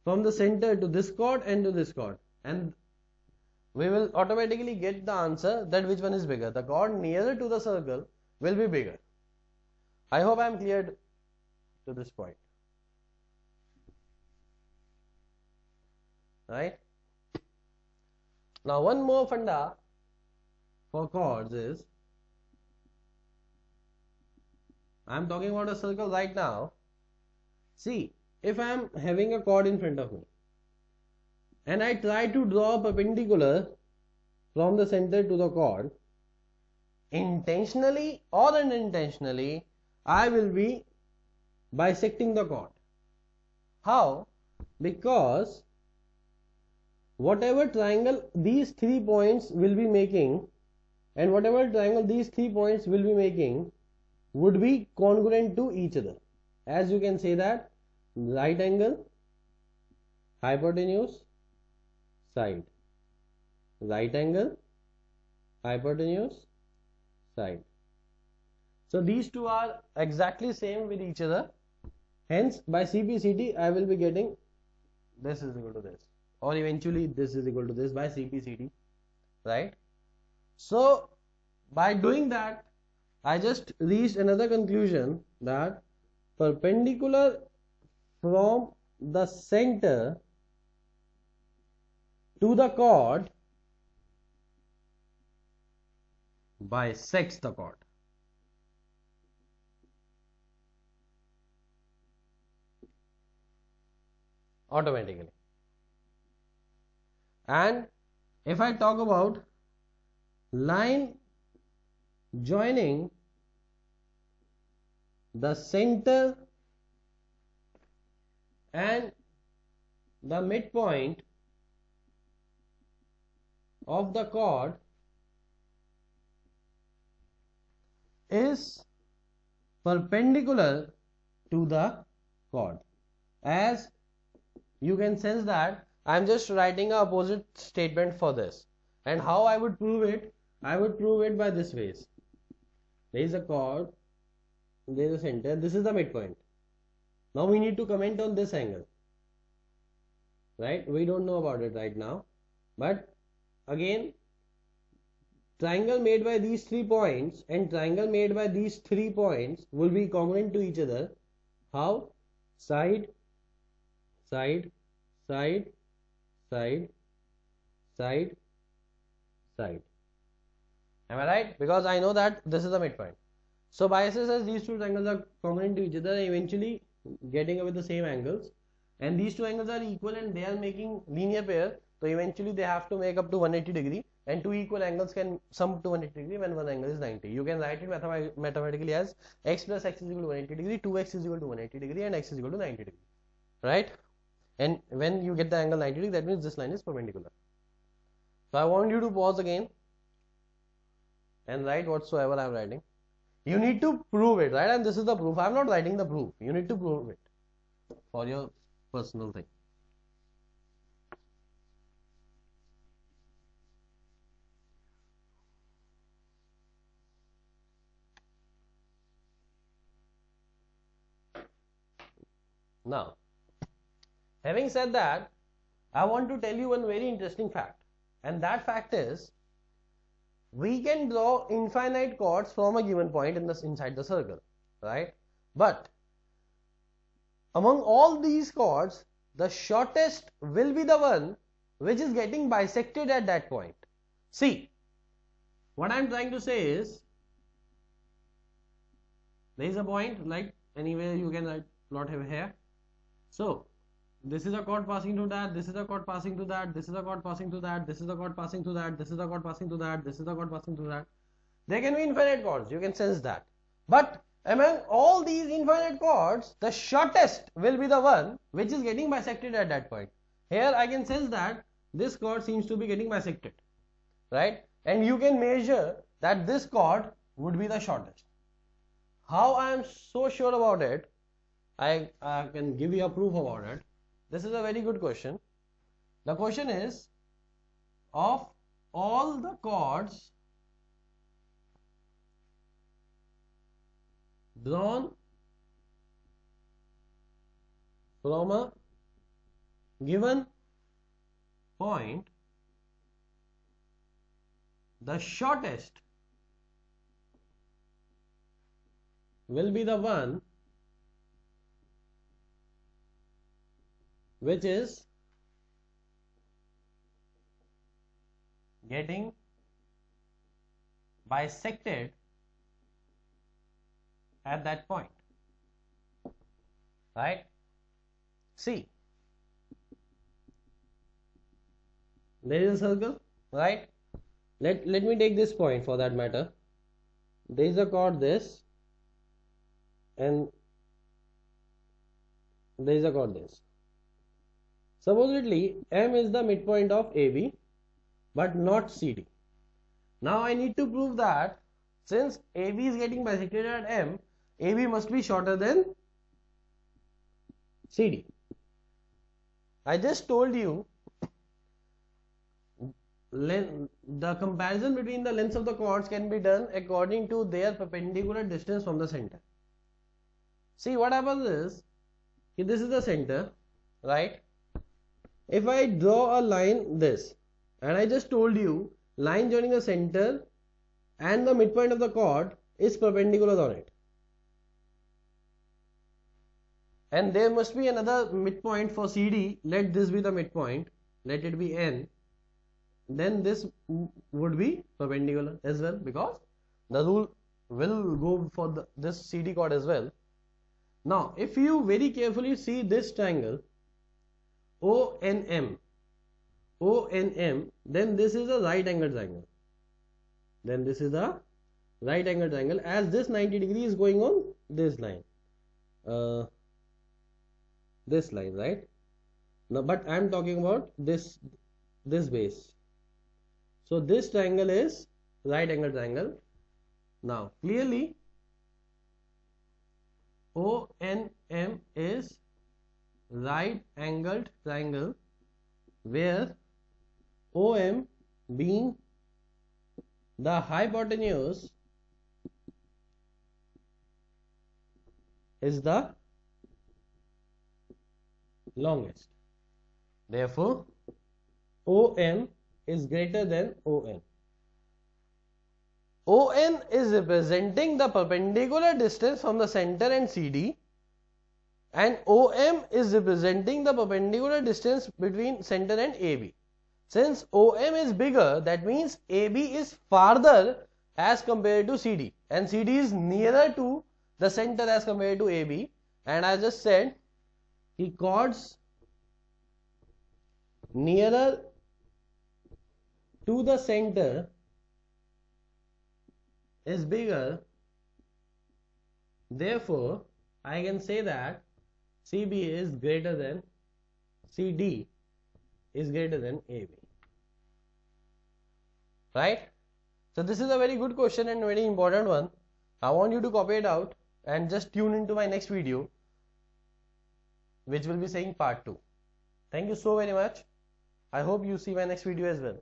from the center to this chord and to this chord, and we will automatically get the answer that which one is bigger. The chord nearer to the circle will be bigger. I hope I am clear to this point. Right? Now one more funda for chords is, I am talking about a circle right now. See, if I am having a chord in front of me and I try to draw a perpendicular from the center to the chord, intentionally or unintentionally, I will be bisecting the chord. How? Because whatever triangle these 3 points will be making, and whatever triangle these 3 points will be making, would be congruent to each other. As you can say that right angle, hypotenuse, side, right angle, hypotenuse, side. So these two are exactly same with each other. Hence by CPCT I will be getting this is equal to this, or eventually this is equal to this by CPCT, right? So by doing that, I just reached another conclusion that perpendicular from the center to the chord bisects the chord. Automatically. And if I talk about line joining the center and the midpoint of the chord is perpendicular to the chord. As you can sense that I am just writing an opposite statement for this. And how I would prove it? I would prove it by this ways. There is a chord, there is a center, this is the midpoint. Now we need to comment on this angle. Right? We don't know about it right now. But again, triangle made by these 3 points and triangle made by these 3 points will be congruent to each other. How? Side, side, side, side, side, side. Am I right? Because I know that this is the midpoint. So biases as these two triangles are congruent to each other, eventually getting away the same angles, and these two angles are equal and they are making linear pair, so eventually they have to make up to 180 degree, and two equal angles can sum to 180 degree when one angle is 90. You can write it mathematically as x plus x is equal to 180 degree, 2x is equal to 180 degree, and x is equal to 90 degree. Right? And when you get the angle 90 degree, that means this line is perpendicular. So I want you to pause again and write whatsoever I am writing. You need to prove it, right? And this is the proof. I am not writing the proof. You need to prove it for your personal thing. Now, having said that, I want to tell you one very interesting fact, and that fact is we can draw infinite chords from a given point inside the circle, right? But among all these chords, the shortest will be the one which is getting bisected at that point. See, what I am trying to say is, there is a point like anywhere you can plot here. So this is a chord passing through that, this is a chord passing through that, this is a chord passing through that, this is a chord passing through that, this is a chord passing through that, this is a chord passing through that. There can be infinite chords, you can sense that. But among all these infinite chords, the shortest will be the one which is getting bisected at that point. Here I can sense that this chord seems to be getting bisected, right? And you can measure that this chord would be the shortest. How I am so sure about it, I can give you a proof about it. This is a very good question. The question is, of all the chords drawn from a given point, the shortest will be the one which is getting bisected at that point, right? See, there is a circle, right? Let me take this point for that matter. There is a chord this, and there is a chord this. Supposedly M is the midpoint of AB but not CD. Now I need to prove that since AB is getting bisected at M, AB must be shorter than CD. I just told you the comparison between the lengths of the chords can be done according to their perpendicular distance from the center. See, what happens is, this is the center, right? If I draw a line this, and I just told you line joining the center and the midpoint of the chord is perpendicular on it, and there must be another midpoint for CD. Let this be the midpoint, let it be N. Then this would be perpendicular as well, because the rule will go for this CD chord as well. Now if you very carefully see this triangle ONM, then this is a right angle triangle. Then this is a right angle triangle, as this 90 degree is going on this line, right? Now, but I am talking about this base. So this triangle is right angle triangle. Now clearly ONM is right angled triangle, where OM being the hypotenuse is the longest. Therefore OM is greater than ON. ON is representing the perpendicular distance from the center and CD, and OM is representing the perpendicular distance between center and AB. Since OM is bigger, that means AB is farther as compared to CD, and CD is nearer to the center as compared to AB. And I just said the chords nearer to the center is bigger, therefore I can say that CB is greater than CD is greater than AB, right? So this is a very good question and very important one. I want you to copy it out and just tune into my next video, which will be saying part 2. Thank you so very much. I hope you see my next video as well.